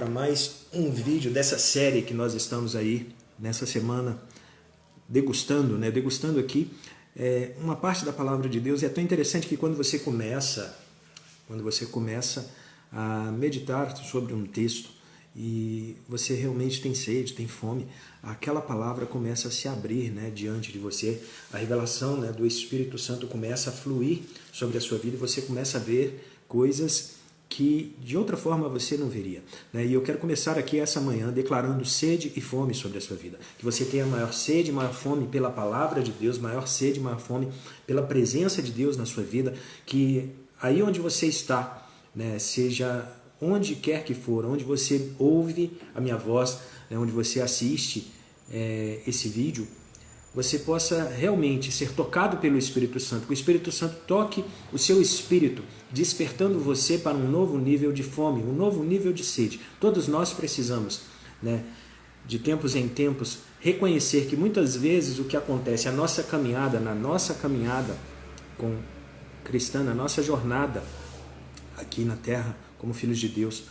Para mais um vídeo dessa série que nós estamos aí nessa semana degustando, Degustando aqui uma parte da palavra de Deus. E é tão interessante que quando você começa a meditar sobre um texto e você realmente tem sede, tem fome, aquela palavra começa a se abrir, diante de você. A revelação, do Espírito Santo começa a fluir sobre a sua vida e você começa a ver coisas que de outra forma você não veria. E eu quero começar aqui essa manhã declarando sede e fome sobre a sua vida. Que você tenha maior sede, maior fome pela palavra de Deus, maior sede, maior fome pela presença de Deus na sua vida. Que aí onde você está, seja onde quer que for, onde você ouve a minha voz, onde você assiste esse vídeo, você possa realmente ser tocado pelo Espírito Santo, que o Espírito Santo toque o seu espírito, despertando você para um novo nível de fome, um novo nível de sede. Todos nós precisamos, de tempos em tempos, reconhecer que muitas vezes o que acontece, na nossa caminhada com cristã, na nossa jornada aqui na terra, como filhos de Deus,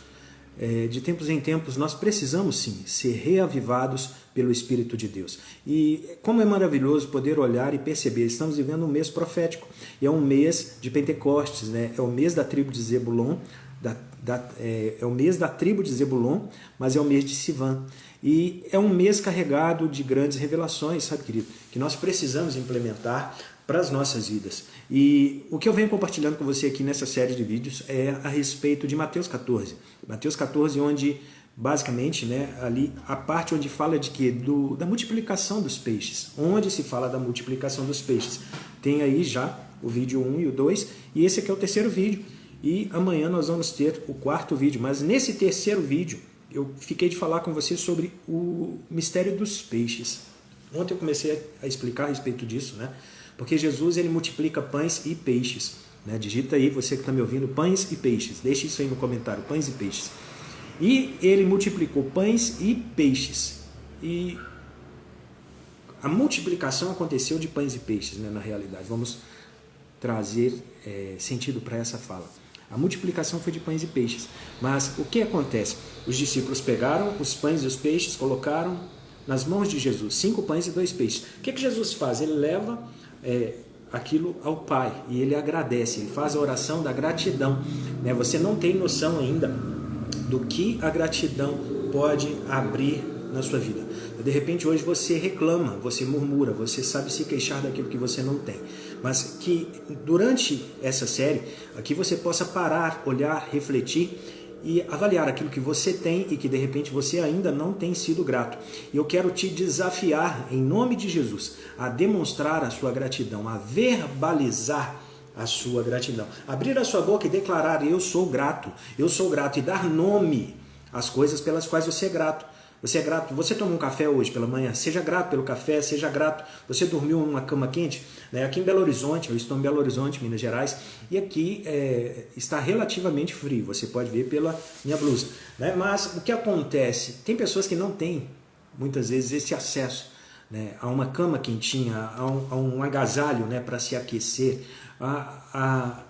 de tempos em tempos nós precisamos sim ser reavivados pelo Espírito de Deus. E como é maravilhoso poder olhar e perceber, estamos vivendo um mês profético, e é um mês de Pentecostes, é o mês da tribo de Zebulon, é o mês da tribo de Zebulon, mas é o mês de Sivan. E é um mês carregado de grandes revelações, sabe, querido, que nós precisamos implementar para as nossas vidas. E o que eu venho compartilhando com você aqui nessa série de vídeos é a respeito de Mateus 14. Mateus 14, onde basicamente, ali a parte onde fala de quê? Da multiplicação dos peixes. Onde se fala da multiplicação dos peixes. Tem aí já o vídeo 1 e o 2, e esse aqui é o terceiro vídeo. E amanhã nós vamos ter o quarto vídeo. Mas nesse terceiro vídeo, eu fiquei de falar com você sobre o mistério dos peixes. Ontem eu comecei a explicar a respeito disso, Porque Jesus ele multiplica pães e peixes. Digita aí, você que está me ouvindo, pães e peixes. Deixe isso aí no comentário, pães e peixes. E ele multiplicou pães e peixes. E a multiplicação aconteceu de pães e peixes, na realidade. Vamos trazer sentido para essa fala. A multiplicação foi de pães e peixes. Mas o que acontece? Os discípulos pegaram os pães e os peixes, colocaram nas mãos de Jesus, 5 pães e 2 peixes. O que Jesus faz? Ele leva aquilo ao Pai e ele agradece, ele faz a oração da gratidão. Você não tem noção ainda do que a gratidão pode abrir na sua vida. De repente hoje você reclama, você murmura, você sabe se queixar daquilo que você não tem. Mas que durante essa série aqui você possa parar, olhar, refletir e avaliar aquilo que você tem e que de repente você ainda não tem sido grato. E eu quero te desafiar, em nome de Jesus, a demonstrar a sua gratidão, a verbalizar a sua gratidão. Abrir a sua boca e declarar, eu sou grato, e dar nome às coisas pelas quais você é grato. Você é grato, você tomou um café hoje pela manhã, seja grato pelo café, seja grato, você dormiu numa cama quente, aqui em Belo Horizonte, eu estou em Belo Horizonte, Minas Gerais, e aqui está relativamente frio, você pode ver pela minha blusa, mas o que acontece, tem pessoas que não têm, muitas vezes, esse acesso, a uma cama quentinha, a um agasalho, para se aquecer, a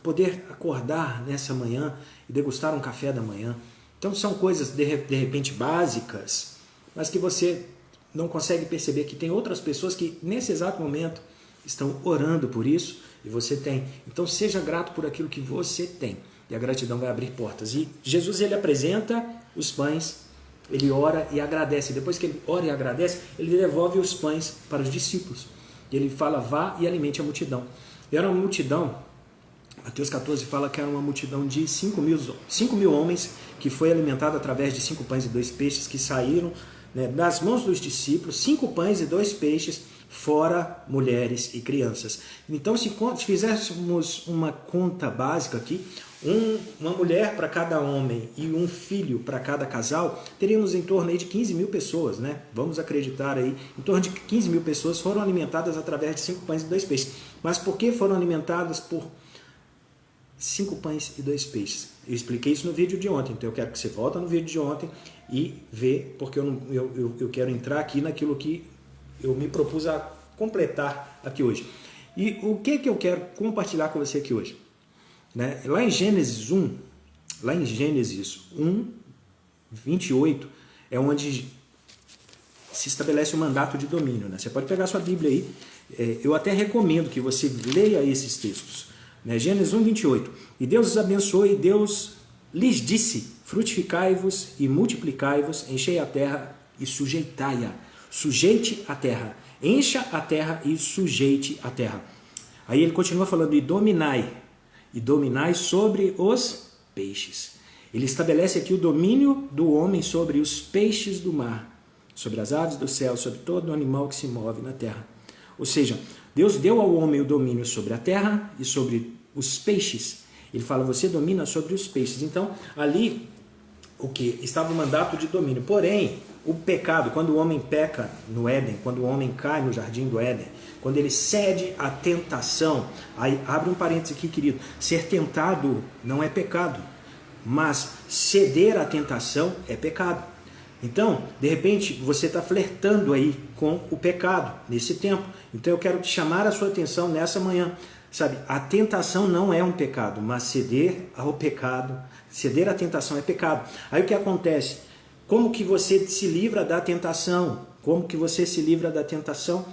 poder acordar nessa manhã e degustar um café da manhã. Então são coisas de repente básicas, mas que você não consegue perceber que tem outras pessoas que nesse exato momento estão orando por isso e você tem. Então seja grato por aquilo que você tem e a gratidão vai abrir portas. E Jesus ele apresenta os pães, ele ora e agradece. Depois que ele ora e agradece, ele devolve os pães para os discípulos. E ele fala, vá e alimente a multidão. E era uma multidão, Mateus 14 fala que era uma multidão de 5 mil homens que foi alimentada através de 5 pães e 2 peixes que saíram das mãos dos discípulos, 5 pães e 2 peixes, fora mulheres e crianças. Então, se fizéssemos uma conta básica aqui, uma mulher para cada homem e um filho para cada casal, teríamos em torno aí de 15 mil pessoas, Vamos acreditar aí, em torno de 15 mil pessoas foram alimentadas através de 5 pães e 2 peixes. Mas por que foram alimentadas por 5 pães e 2 peixes? Eu expliquei isso no vídeo de ontem, então eu quero que você volte no vídeo de ontem e vê, porque eu quero entrar aqui naquilo que eu me propus a completar aqui hoje. E o que eu quero compartilhar com você aqui hoje? Lá em Gênesis 1, 28 é onde se estabelece o mandato de domínio, né? Você pode pegar sua Bíblia aí, eu até recomendo que você leia esses textos, né? Gênesis 1, 28. E Deus os abençoou e Deus lhes disse: frutificai-vos e multiplicai-vos, enchei a terra e sujeitai-a. Sujeite a terra, encha a terra e sujeite a terra. Aí ele continua falando: e dominai sobre os peixes. Ele estabelece aqui o domínio do homem sobre os peixes do mar, sobre as aves do céu, sobre todo animal que se move na terra. Ou seja, Deus deu ao homem o domínio sobre a terra e sobre os peixes. Ele fala: você domina sobre os peixes. Então, ali, o que? Estava o mandato de domínio. Porém, o pecado, quando o homem peca no Éden, quando o homem cai no jardim do Éden, quando ele cede à tentação, aí abre um parênteses aqui, querido, ser tentado não é pecado, mas ceder à tentação é pecado. Então, de repente, você está flertando aí com o pecado nesse tempo. Então, eu quero te chamar a sua atenção nessa manhã. Sabe, a tentação não é um pecado, mas ceder ao pecado, ceder à tentação é pecado. Aí o que acontece? Como que você se livra da tentação? Como que você se livra da tentação?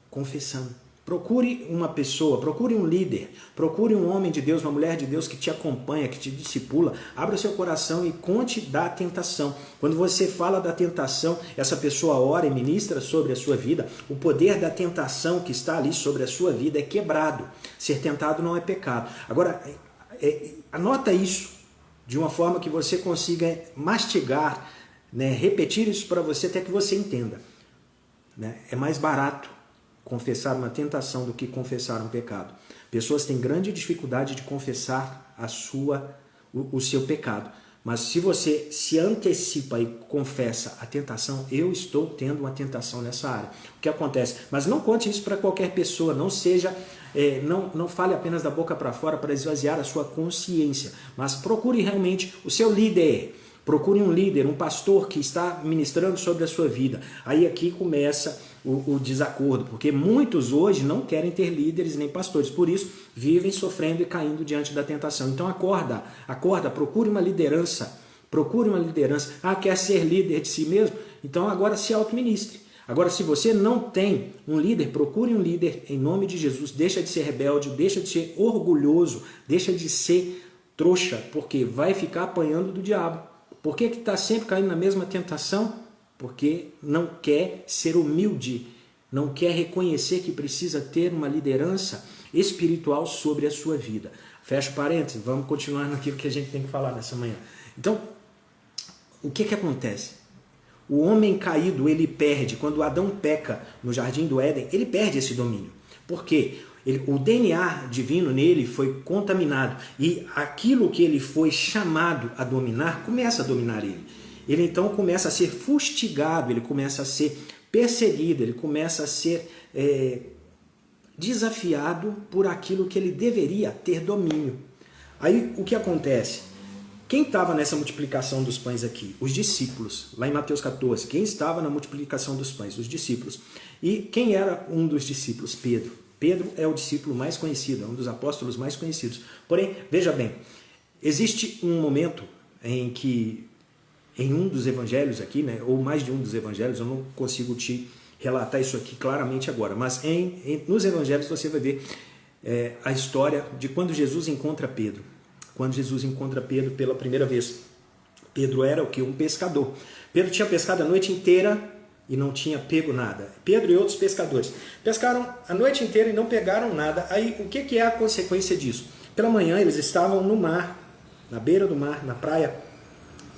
Confessando. Procure uma pessoa, procure um líder, procure um homem de Deus, uma mulher de Deus que te acompanha, que te discipula. Abra seu coração e conte da tentação. Quando você fala da tentação, essa pessoa ora e ministra sobre a sua vida. O poder da tentação que está ali sobre a sua vida é quebrado. Ser tentado não é pecado. Agora, anota isso de uma forma que você consiga mastigar, né, repetir isso para você até que você entenda. Né? É mais barato confessar uma tentação do que confessar um pecado. Pessoas têm grande dificuldade de confessar o seu pecado. Mas se você se antecipa e confessa a tentação, eu estou tendo uma tentação nessa área. O que acontece? Mas não conte isso para qualquer pessoa, não seja, não fale apenas da boca para fora para esvaziar a sua consciência, mas procure realmente o seu líder. Procure um líder, um pastor que está ministrando sobre a sua vida. Aí aqui começa o desacordo, porque muitos hoje não querem ter líderes nem pastores, por isso vivem sofrendo e caindo diante da tentação. Então acorda, procure uma liderança. Quer ser líder de si mesmo? Então agora se autoministre. Agora, se você não tem um líder, procure um líder em nome de Jesus. Deixa de ser rebelde, deixa de ser orgulhoso, deixa de ser trouxa, porque vai ficar apanhando do diabo. Por que está sempre caindo na mesma tentação? Porque não quer ser humilde, não quer reconhecer que precisa ter uma liderança espiritual sobre a sua vida. Fecha parênteses, vamos continuar naquilo que a gente tem que falar nessa manhã. Então, o que acontece? O homem caído, ele perde, quando Adão peca no jardim do Éden, ele perde esse domínio. Por quê? O DNA divino nele foi contaminado e aquilo que ele foi chamado a dominar, começa a dominar ele. Ele então começa a ser fustigado, ele começa a ser perseguido, ele começa a ser desafiado por aquilo que ele deveria ter domínio. Aí o que acontece? Quem estava nessa multiplicação dos pães aqui? Os discípulos. Lá em Mateus 14, quem estava na multiplicação dos pães? Os discípulos. E quem era um dos discípulos? Pedro. Pedro é o discípulo mais conhecido, é um dos apóstolos mais conhecidos. Porém, veja bem, existe um momento em que, em um dos evangelhos aqui, né, ou mais de um dos evangelhos, eu não consigo te relatar isso aqui claramente agora, mas nos evangelhos você vai ver a história de quando Jesus encontra Pedro. Quando Jesus encontra Pedro pela primeira vez. Pedro era o quê? Um pescador. Pedro tinha pescado a noite inteira e não tinha pego nada. Pedro e outros pescadores pescaram a noite inteira e não pegaram nada. Aí o que é a consequência disso? Pela manhã eles estavam no mar, na beira do mar, na praia,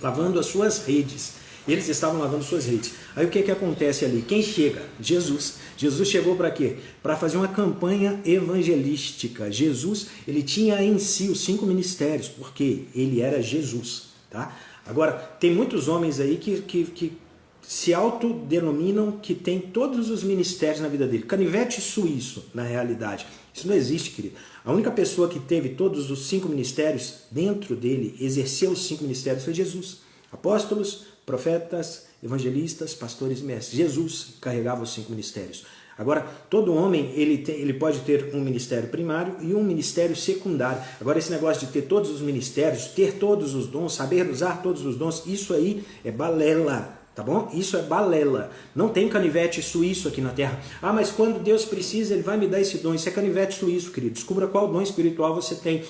lavando as suas redes. Eles estavam lavando suas redes. Aí o que acontece ali? Quem chega? Jesus. Jesus chegou para quê? Para fazer uma campanha evangelística. Jesus, ele tinha em si os 5 ministérios, porque ele era Jesus. Tá? Agora, tem muitos homens aí que se autodenominam que tem todos os ministérios na vida dele. Canivete suíço, na realidade. Isso não existe, querido. A única pessoa que teve todos os 5 ministérios dentro dele, exerceu os 5 ministérios, foi Jesus. Apóstolos, profetas, evangelistas, pastores e mestres. Jesus carregava os 5 ministérios. Agora, todo homem ele pode ter um ministério primário e um ministério secundário. Agora, esse negócio de ter todos os ministérios, ter todos os dons, saber usar todos os dons, isso aí é balela. Tá bom? Isso é balela. Não tem canivete suíço aqui na Terra. Ah, mas quando Deus precisa, Ele vai me dar esse dom. Isso é canivete suíço, querido. Descubra qual dom espiritual você tem.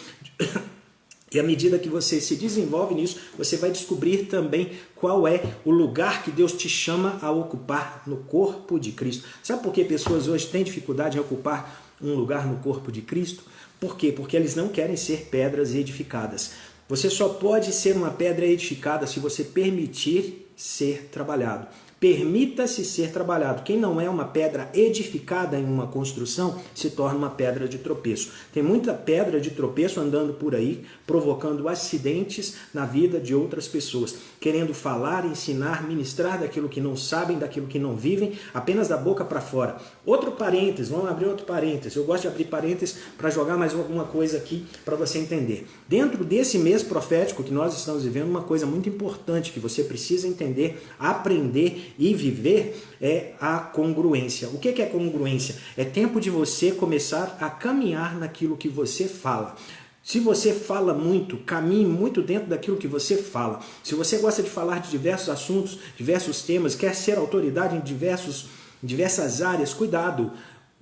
E à medida que você se desenvolve nisso, você vai descobrir também qual é o lugar que Deus te chama a ocupar no corpo de Cristo. Sabe por que pessoas hoje têm dificuldade em ocupar um lugar no corpo de Cristo? Por quê? Porque eles não querem ser pedras edificadas. Você só pode ser uma pedra edificada se você permitir ser trabalhado. Permita-se ser trabalhado. Quem não é uma pedra edificada em uma construção se torna uma pedra de tropeço. Tem muita pedra de tropeço andando por aí, provocando acidentes na vida de outras pessoas, querendo falar, ensinar, ministrar daquilo que não sabem, daquilo que não vivem, apenas da boca para fora. Outro parênteses, vamos abrir outro parênteses. Eu gosto de abrir parênteses para jogar mais alguma coisa aqui para você entender. Dentro desse mês profético que nós estamos vivendo, uma coisa muito importante que você precisa entender, aprender e viver é a congruência. O que é congruência? É tempo de você começar a caminhar naquilo que você fala. Se você fala muito, caminhe muito dentro daquilo que você fala. Se você gosta de falar de diversos assuntos, diversos temas, quer ser autoridade em diversas áreas, cuidado.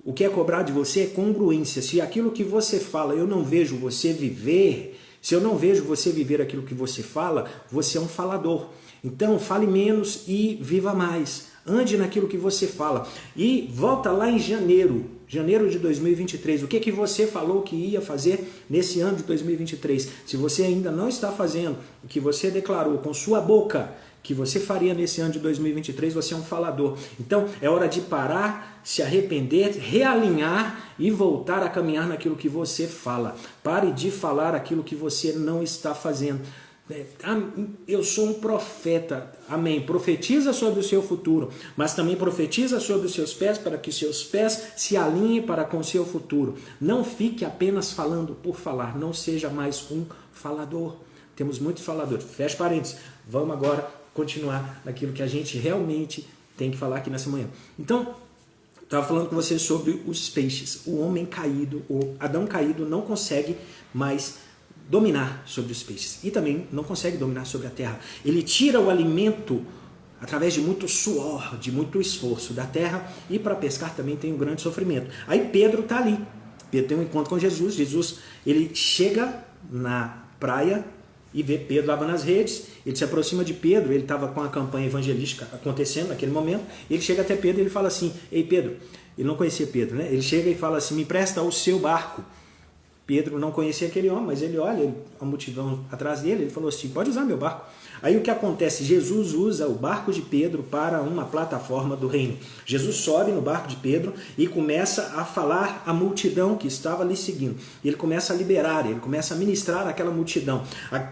O que é cobrar de você é congruência. Se aquilo que você fala eu não vejo você viver, se eu não vejo você viver aquilo que você fala, você é um falador. Então, fale menos e viva mais. Ande naquilo que você fala. E volta lá em janeiro de 2023. O que você falou que ia fazer nesse ano de 2023? Se você ainda não está fazendo o que você declarou com sua boca que você faria nesse ano de 2023, você é um falador. Então, é hora de parar, se arrepender, realinhar e voltar a caminhar naquilo que você fala. Pare de falar aquilo que você não está fazendo. Eu sou um profeta, amém, profetiza sobre o seu futuro, mas também profetiza sobre os seus pés para que seus pés se alinhem para com o seu futuro. Não fique apenas falando por falar, não seja mais um falador. Temos muitos faladores. Fecha parênteses, vamos agora continuar naquilo que a gente realmente tem que falar aqui nessa manhã. Então, estava falando com você sobre os peixes. O homem caído, o Adão caído não consegue mais dominar sobre os peixes e também não consegue dominar sobre a terra. Ele tira o alimento através de muito suor, de muito esforço da terra, e para pescar também tem um grande sofrimento. Aí Pedro está ali. Pedro tem um encontro com Jesus. Jesus, ele chega na praia e vê Pedro lavando as redes. Ele se aproxima de Pedro. Ele estava com a campanha evangelística acontecendo naquele momento. Ele chega até Pedro e ele fala assim: ei Pedro, ele não conhecia Pedro, né? Ele chega e fala assim: me empresta o seu barco. Pedro não conhecia aquele homem, mas ele olha a multidão atrás dele, ele falou assim: pode usar meu barco. Aí o que acontece? Jesus usa o barco de Pedro para uma plataforma do reino. Jesus sobe no barco de Pedro e começa a falar à multidão que estava ali seguindo. Ele começa a liberar, ele começa a ministrar àquela multidão.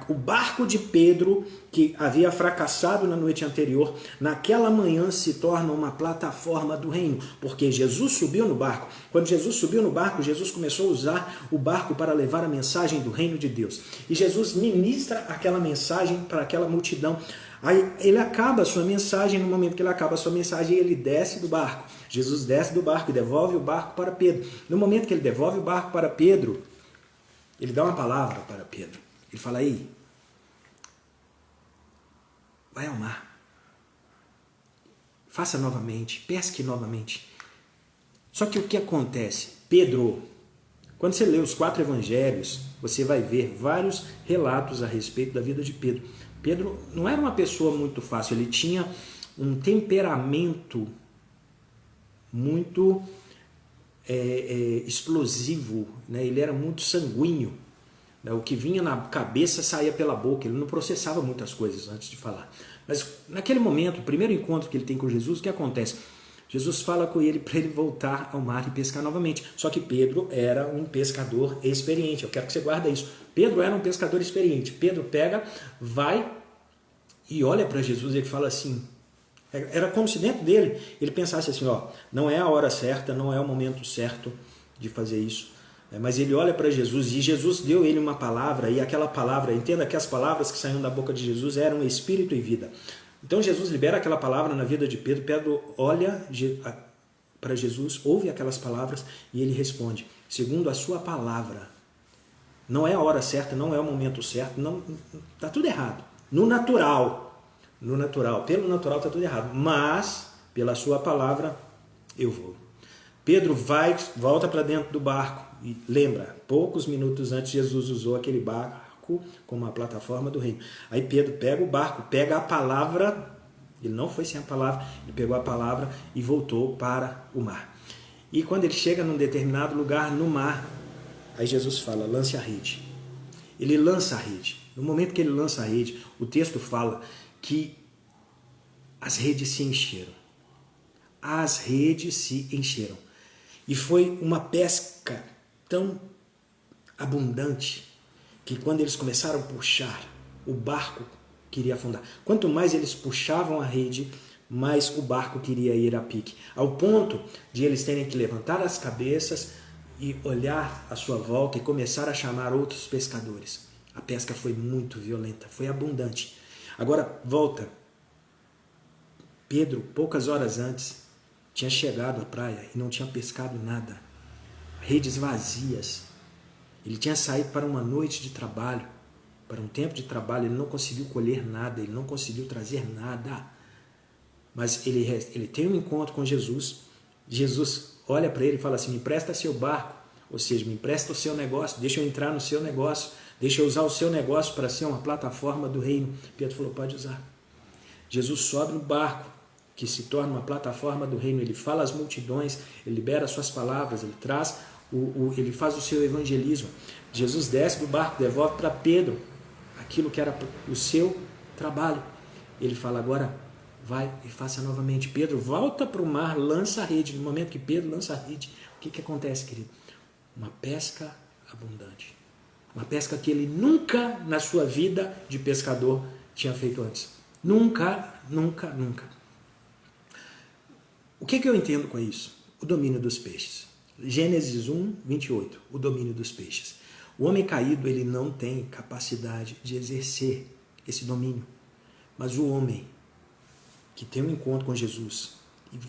O barco de Pedro, que havia fracassado na noite anterior, naquela manhã se torna uma plataforma do reino, porque Jesus subiu no barco. Quando Jesus subiu no barco, Jesus começou a usar o barco para levar a mensagem do reino de Deus. E Jesus ministra aquela mensagem para aquela multidão. Aí ele acaba a sua mensagem. No momento que ele acaba a sua mensagem, ele desce do barco. Jesus desce do barco e devolve o barco para Pedro. No momento que ele devolve o barco para Pedro, ele dá uma palavra para Pedro. Ele fala: ei, vai ao mar, faça novamente, pesque novamente. Só que o que acontece? Pedro, quando você lê os 4 evangelhos, você vai ver vários relatos a respeito da vida de Pedro. Pedro não era uma pessoa muito fácil, ele tinha um temperamento muito explosivo, né? Ele era muito sanguíneo. O que vinha na cabeça saía pela boca, ele não processava muitas coisas antes de falar. Mas naquele momento, o primeiro encontro que ele tem com Jesus, o que acontece? Jesus fala com ele para ele voltar ao mar e pescar novamente. Só que Pedro era um pescador experiente. Eu quero que você guarde isso. Pedro era um pescador experiente. Pedro pega, vai e olha para Jesus e ele fala assim. Era como se dentro dele ele pensasse assim: ó, não é a hora certa, não é o momento certo de fazer isso. Mas ele olha para Jesus e Jesus deu ele uma palavra, e aquela palavra, entenda que as palavras que saíam da boca de Jesus eram espírito e vida. Então Jesus libera aquela palavra na vida de Pedro. Pedro olha para Jesus, ouve aquelas palavras e ele responde, segundo a sua palavra. Não é a hora certa, não é o momento certo, não, tá tudo errado. No natural, pelo natural está tudo errado, mas pela sua palavra eu vou. Pedro volta para dentro do barco e lembra, poucos minutos antes Jesus usou aquele barco como uma plataforma do reino. Aí Pedro pega o barco, pega a palavra, ele não foi sem a palavra, ele pegou a palavra e voltou para o mar. E quando ele chega num determinado lugar no mar, aí Jesus fala, lance a rede. Ele lança a rede. No momento que ele lança a rede, o texto fala que as redes se encheram. As redes se encheram. E foi uma pesca tão abundante que quando eles começaram a puxar, o barco queria afundar. Quanto mais eles puxavam a rede, mais o barco queria ir a pique. Ao ponto de eles terem que levantar as cabeças e olhar à sua volta e começar a chamar outros pescadores. A pesca foi muito violenta, foi abundante. Agora, volta. Pedro, poucas horas antes, tinha chegado à praia e não tinha pescado nada. Redes vazias. Ele tinha saído para uma noite de trabalho, para um tempo de trabalho, ele não conseguiu colher nada, ele não conseguiu trazer nada. Mas ele tem um encontro com Jesus. Jesus olha para ele e fala assim, me empresta seu barco, ou seja, me empresta o seu negócio, deixa eu entrar no seu negócio, deixa eu usar o seu negócio para ser uma plataforma do reino. Pedro falou, pode usar. Jesus sobe no barco, que se torna uma plataforma do reino, ele fala às multidões, ele libera as suas palavras, ele traz, ele faz o seu evangelismo. Jesus desce do barco, devolve para Pedro aquilo que era o seu trabalho. Ele fala, agora vai e faça novamente. Pedro volta para o mar, lança a rede. No momento que Pedro lança a rede, o que acontece, querido? Uma pesca abundante. Uma pesca que ele nunca na sua vida de pescador tinha feito antes. Nunca, nunca, nunca. O que eu entendo com isso? O domínio dos peixes. Gênesis 1, 28. O domínio dos peixes. O homem caído, ele não tem capacidade de exercer esse domínio. Mas o homem que tem um encontro com Jesus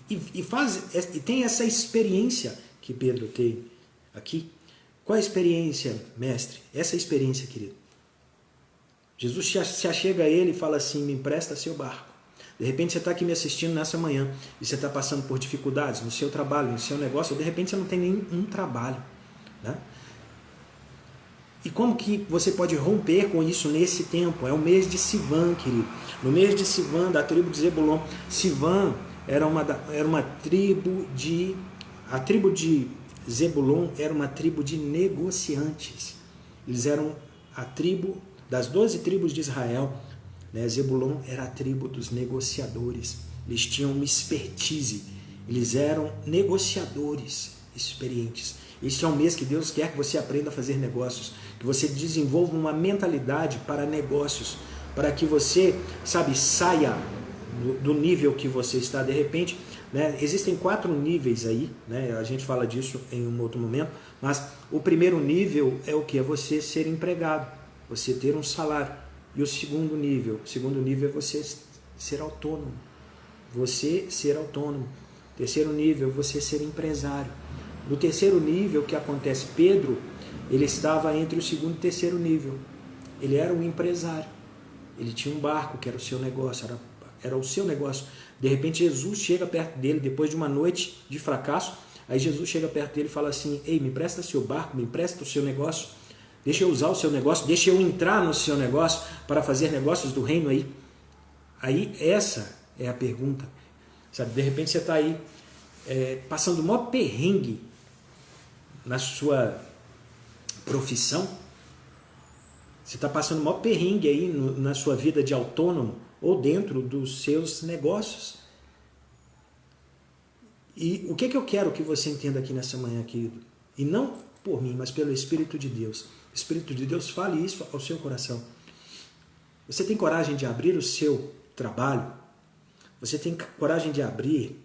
e tem essa experiência que Pedro tem aqui. Qual é a experiência, mestre? Essa experiência, querido. Jesus se achega a ele e fala assim, me empresta seu barco. De repente você está aqui me assistindo nessa manhã e você está passando por dificuldades no seu trabalho, no seu negócio, ou de repente você não tem nenhum trabalho, né? E como que você pode romper com isso nesse tempo? É o mês de Sivan, querido. No mês de Sivan, da tribo de Zebulon. Sivan era uma tribo de... A tribo de Zebulon era uma tribo de negociantes. Eles eram a tribo das 12 tribos de Israel. Né? Zebulon era a tribo dos negociadores. Eles tinham uma expertise. Eles eram negociadores experientes. Este é um mês que Deus quer que você aprenda a fazer negócios, que você desenvolva uma mentalidade para negócios, para que você, saia do nível que você está. De repente, né, existem 4 níveis aí, né, a gente fala disso em um outro momento, mas o primeiro nível é o que? É você ser empregado, você ter um salário. E o segundo nível é você ser autônomo. Você ser autônomo. Terceiro nível, você ser empresário. No terceiro nível, o que acontece? Pedro, ele estava entre o segundo e o terceiro nível. Ele era um empresário. Ele tinha um barco, que era o seu negócio, era o seu negócio. De repente, Jesus chega perto dele, depois de uma noite de fracasso, aí Jesus chega perto dele e fala assim, ei, me empresta seu barco, me empresta o seu negócio, deixa eu usar o seu negócio, deixa eu entrar no seu negócio para fazer negócios do reino aí. Aí, essa é a pergunta. Sabe, de repente você está aí passando o maior perrengue na sua profissão, você está passando o maior perrengue aí na sua vida de autônomo ou dentro dos seus negócios. E o que eu quero que você entenda aqui nessa manhã, querido? E não por mim, mas pelo Espírito de Deus. O Espírito de Deus fale isso ao seu coração. Você tem coragem de abrir o seu trabalho? Você tem coragem de abrir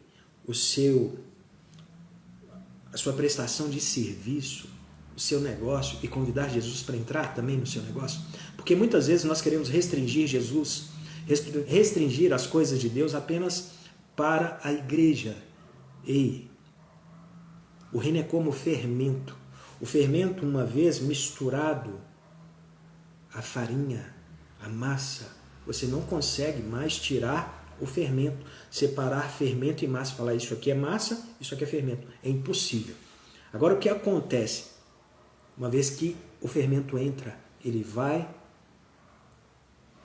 a sua prestação de serviço, o seu negócio e convidar Jesus para entrar também no seu negócio? Porque muitas vezes nós queremos restringir Jesus, restringir as coisas de Deus apenas para a igreja. Ei, O reino é como fermento. O fermento, uma vez misturado à farinha, à massa, você não consegue mais tirar o fermento, separar fermento e massa, falar isso aqui é massa, isso aqui é fermento. É impossível. Agora, o que acontece? Uma vez que o fermento entra, ele vai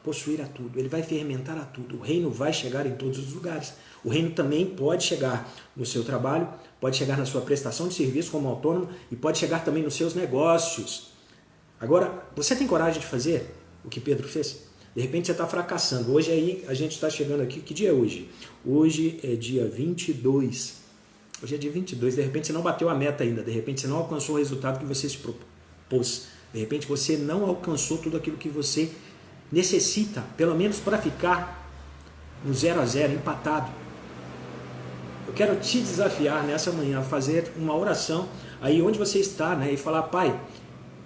possuir a tudo, ele vai fermentar a tudo. O reino vai chegar em todos os lugares. O reino também pode chegar no seu trabalho, pode chegar na sua prestação de serviço como autônomo e pode chegar também nos seus negócios. Agora, você tem coragem de fazer o que Pedro fez? De repente você está fracassando. Hoje aí a gente está chegando aqui. Que dia é hoje? Hoje é dia 22. Hoje é dia 22. De repente você não bateu a meta ainda. De repente você não alcançou o resultado que você se propôs. De repente você não alcançou tudo aquilo que você necessita, pelo menos para ficar no 0-0, empatado. Eu quero te desafiar nessa manhã a fazer uma oração aí onde você está, né, e falar: Pai,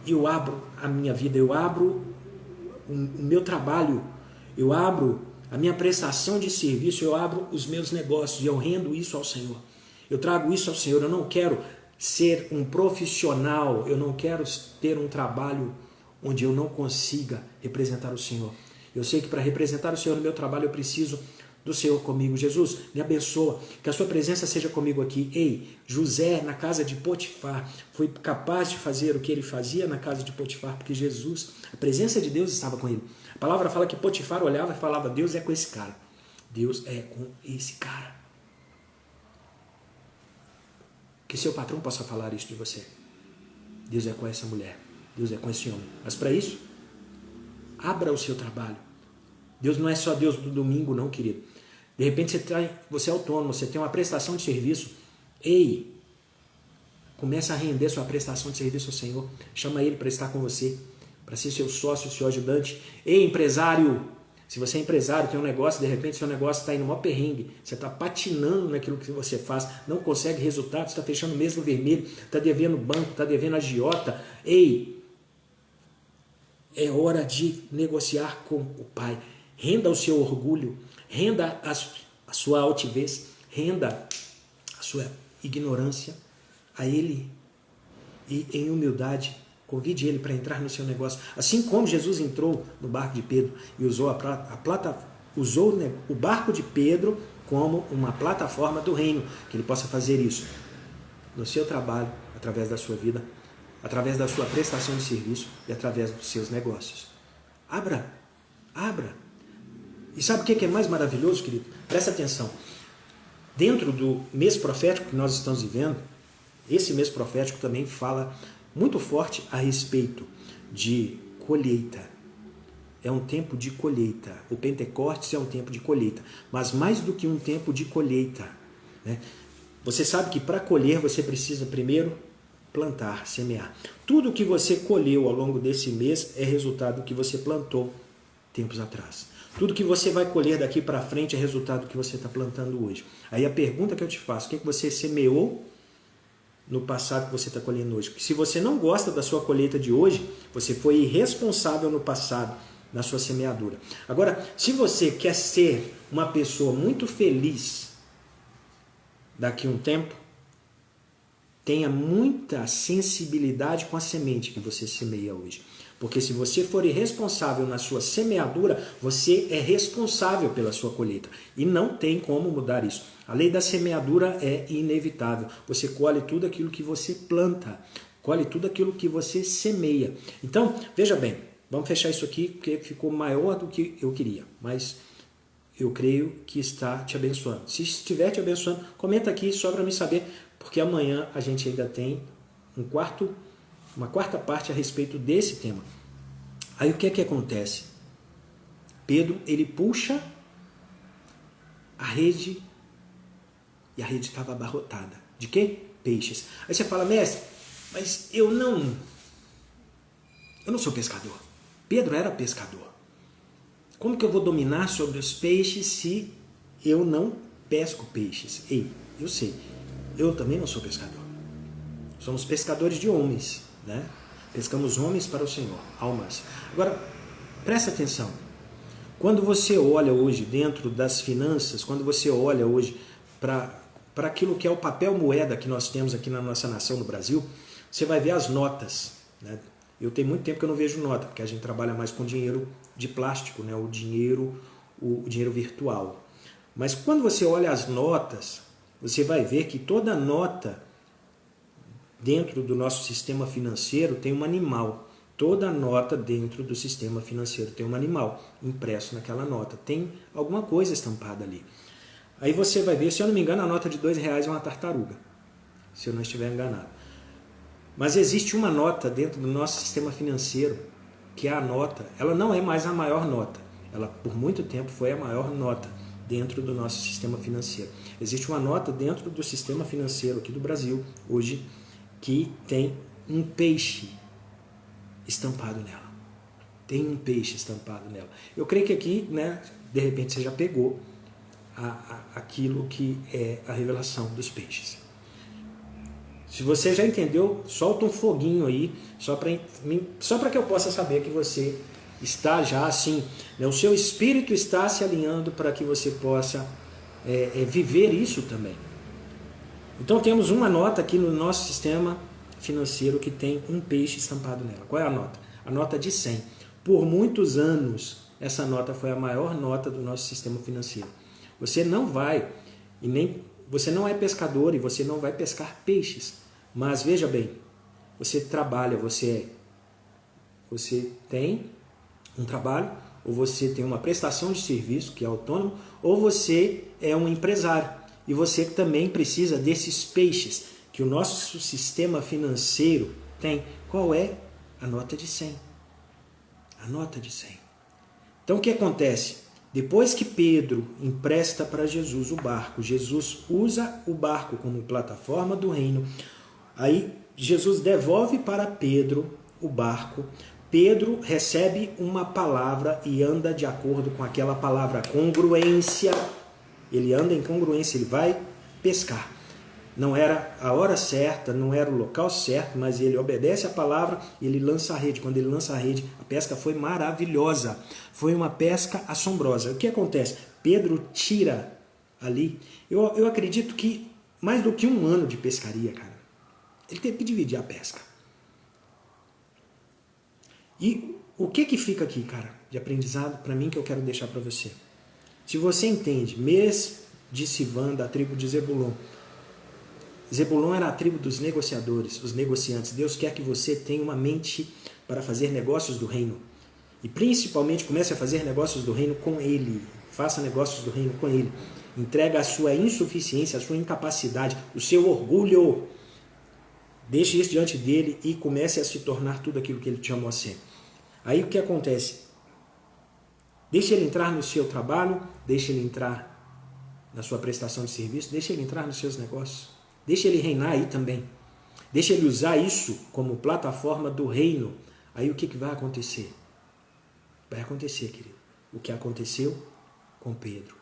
eu abro a minha vida, eu abro o meu trabalho, eu abro a minha prestação de serviço, eu abro os meus negócios e eu rendo isso ao Senhor. Eu trago isso ao Senhor. Eu não quero ser um profissional, eu não quero ter um trabalho onde eu não consiga representar o Senhor. Eu sei que para representar o Senhor no meu trabalho eu preciso do Senhor comigo. Jesus, me abençoa, que a sua presença seja comigo aqui. Ei, José na casa de Potifar foi capaz de fazer o que ele fazia na casa de Potifar, porque Jesus, a presença de Deus estava com ele. A palavra fala que Potifar olhava e falava: Deus é com esse cara. Deus é com esse cara. Que seu patrão possa falar isso de você. Deus é com essa mulher. Deus é com esse homem. Mas para isso, abra o seu trabalho. Deus não é só Deus do domingo, não, querido. De repente você é autônomo, você tem uma prestação de serviço. Ei, começa a render sua prestação de serviço ao Senhor. Chama Ele para estar com você, para ser seu sócio, seu ajudante. Ei, empresário, se você é empresário, tem um negócio, de repente seu negócio está indo maior perrengue, você está patinando naquilo que você faz, não consegue resultado, está fechando o mês no vermelho, está devendo banco, está devendo agiota. Ei, é hora de negociar com o Pai. Renda o seu orgulho, renda a sua altivez, renda a sua ignorância a Ele e em humildade convide Ele para entrar no seu negócio. Assim como Jesus entrou no barco de Pedro e usou usou o barco de Pedro como uma plataforma do reino, que Ele possa fazer isso no seu trabalho, através da sua vida, através da sua prestação de serviço e através dos seus negócios. Abra. E sabe o que é mais maravilhoso, querido? Presta atenção. Dentro do mês profético que nós estamos vivendo, esse mês profético também fala muito forte a respeito de colheita. É um tempo de colheita. O Pentecostes é um tempo de colheita. Mas mais do que um tempo de colheita, né? Você sabe que para colher você precisa primeiro plantar, semear. Tudo que você colheu ao longo desse mês é resultado do que você plantou tempos atrás. Tudo que você vai colher daqui para frente é resultado do que você está plantando hoje. Aí a pergunta que eu te faço: o que você semeou no passado que você está colhendo hoje? Porque se você não gosta da sua colheita de hoje, você foi irresponsável no passado, na sua semeadura. Agora, se você quer ser uma pessoa muito feliz daqui a um tempo, tenha muita sensibilidade com a semente que você semeia hoje. Porque se você for irresponsável na sua semeadura, você é responsável pela sua colheita. E não tem como mudar isso. A lei da semeadura é inevitável. Você colhe tudo aquilo que você planta. Colhe tudo aquilo que você semeia. Então, veja bem, vamos fechar isso aqui, porque ficou maior do que eu queria. Mas eu creio que está te abençoando. Se estiver te abençoando, comenta aqui só para me saber, porque amanhã a gente ainda tem uma quarta parte a respeito desse tema. Aí o que é que acontece? Pedro, ele puxa a rede e a rede estava abarrotada. De quê? Peixes. Aí você fala: mestre, mas eu não sou pescador. Pedro era pescador. Como que eu vou dominar sobre os peixes se eu não pesco peixes? Ei, eu sei, eu também não sou pescador. Somos pescadores de homens, né? Pescamos homens para o Senhor, almas. Agora, presta atenção. Quando você olha hoje dentro das finanças, quando você olha hoje para para aquilo que é o papel moeda que nós temos aqui na nossa nação, no Brasil, você vai ver as notas, né? Eu tenho muito tempo que eu não vejo nota, porque a gente trabalha mais com dinheiro de plástico, né? o dinheiro virtual. Mas quando você olha as notas, você vai ver que toda nota dentro do nosso sistema financeiro tem um animal. Toda nota dentro do sistema financeiro tem um animal impresso naquela nota. Tem alguma coisa estampada ali. Aí você vai ver, se eu não me engano, a nota de R$2 é uma tartaruga, se eu não estiver enganado. Mas existe uma nota dentro do nosso sistema financeiro, que é a nota, ela não é mais a maior nota. Ela, por muito tempo, foi a maior nota dentro do nosso sistema financeiro. Existe uma nota dentro do sistema financeiro aqui do Brasil, hoje, que tem um peixe estampado nela. Tem um peixe estampado nela. Eu creio que aqui, né, de repente, você já pegou aquilo que é a revelação dos peixes. Se você já entendeu, solta um foguinho aí, só para que eu possa saber que você está já assim, né? O seu espírito está se alinhando para que você possa viver isso também. Então temos uma nota aqui no nosso sistema financeiro que tem um peixe estampado nela. Qual é a nota? A nota de 100. Por muitos anos, essa nota foi a maior nota do nosso sistema financeiro. Você não é pescador e você não vai pescar peixes. Mas veja bem, você trabalha, você tem um trabalho, ou você tem uma prestação de serviço, que é autônomo, ou você é um empresário. E você também precisa desses peixes que o nosso sistema financeiro tem. Qual é? A nota de 100. A nota de 100. Então o que acontece? Depois que Pedro empresta para Jesus o barco, Jesus usa o barco como plataforma do reino. Aí Jesus devolve para Pedro o barco. Pedro recebe uma palavra e anda de acordo com aquela palavra. Congruência. Ele anda em congruência, ele vai pescar. Não era a hora certa, não era o local certo, mas ele obedece a palavra e ele lança a rede. Quando ele lança a rede, a pesca foi maravilhosa. Foi uma pesca assombrosa. O que acontece? Pedro tira ali. Eu acredito que mais do que 1 ano de pescaria, cara. Ele teve que dividir a pesca. E o que fica aqui, cara, de aprendizado para mim que eu quero deixar para você? Se você entende, mês de Sivan, da tribo de Zebulon. Zebulon era a tribo dos negociadores, os negociantes. Deus quer que você tenha uma mente para fazer negócios do reino. E principalmente comece a fazer negócios do reino com Ele. Faça negócios do reino com Ele. Entrega a sua insuficiência, a sua incapacidade, o seu orgulho. Deixe isso diante dele e comece a se tornar tudo aquilo que ele te chamou a ser. Aí o que acontece? Deixe ele entrar no seu trabalho, deixe ele entrar na sua prestação de serviço, deixe ele entrar nos seus negócios. Deixe ele reinar aí também. Deixe ele usar isso como plataforma do reino. Aí o que vai acontecer? Vai acontecer, querido, o que aconteceu com Pedro.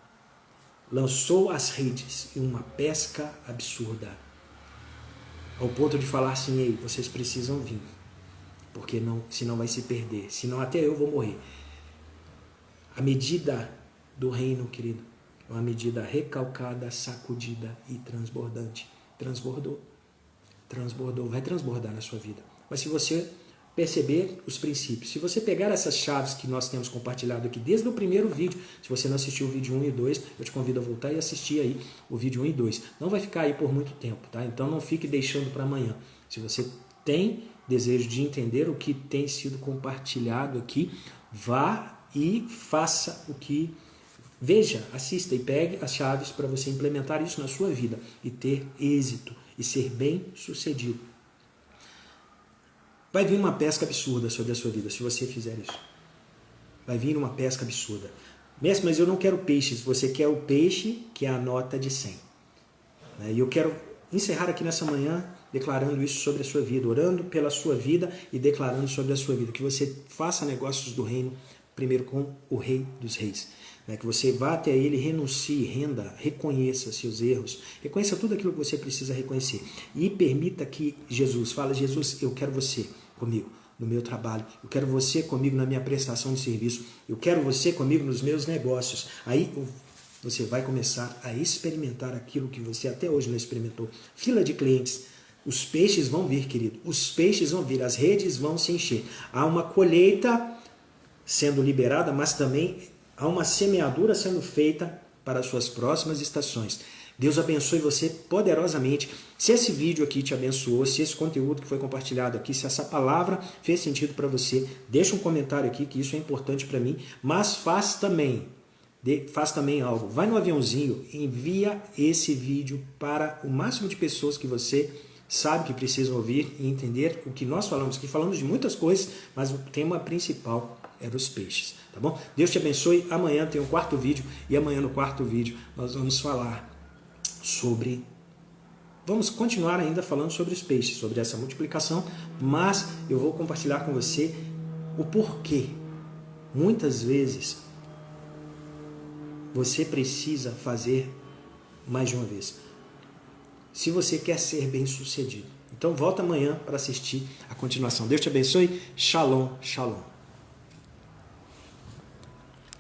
Lançou as redes em uma pesca absurda. Ao ponto de falar assim, ei, vocês precisam vir. Porque senão vai se perder. Senão até eu vou morrer. A medida do reino, querido, é uma medida recalcada, sacudida e transbordante. Transbordou. Vai transbordar na sua vida. Mas se você perceber os princípios, se você pegar essas chaves que nós temos compartilhado aqui desde o primeiro vídeo, se você não assistiu o vídeo 1 e 2, eu te convido a voltar e assistir aí o vídeo 1 e 2. Não vai ficar aí por muito tempo, tá? Então não fique deixando para amanhã. Se você tem desejo de entender o que tem sido compartilhado aqui, vá e faça o que... Veja, assista e pegue as chaves para você implementar isso na sua vida e ter êxito e ser bem sucedido. Vai vir uma pesca absurda sobre a sua vida se você fizer isso. Vai vir uma pesca absurda. Mestre, mas eu não quero peixes. Você quer o peixe, que é a nota de 100. E eu quero encerrar aqui nessa manhã declarando isso sobre a sua vida, orando pela sua vida e declarando sobre a sua vida. Que você faça negócios do reino primeiro com o Rei dos Reis. Que você vá até ele, renuncie, renda, reconheça seus erros, reconheça tudo aquilo que você precisa reconhecer e permita que Jesus, fala, Jesus, eu quero você comigo no meu trabalho, eu quero você comigo na minha prestação de serviço, eu quero você comigo nos meus negócios. Aí você vai começar a experimentar aquilo que você até hoje não experimentou. Fila de clientes. Os peixes vão vir, querido. Os peixes vão vir, as redes vão se encher. Há uma colheita sendo liberada, mas também há uma semeadura sendo feita para as suas próximas estações. Deus abençoe você poderosamente. Se esse vídeo aqui te abençoou, se esse conteúdo que foi compartilhado aqui, se essa palavra fez sentido para você, deixa um comentário aqui, que isso é importante para mim, mas faz também algo. Vai no aviãozinho, envia esse vídeo para o máximo de pessoas que você sabe que precisam ouvir e entender o que nós falamos. Aqui falamos de muitas coisas, mas o tema principal é dos peixes, tá bom? Deus te abençoe. Amanhã tem um quarto vídeo e amanhã no quarto vídeo nós vamos falar sobre... Vamos continuar ainda falando sobre os peixes, sobre essa multiplicação, mas eu vou compartilhar com você o porquê. Muitas vezes você precisa fazer mais de uma vez, se você quer ser bem-sucedido. Então volta amanhã para assistir a continuação. Deus te abençoe. Shalom, shalom.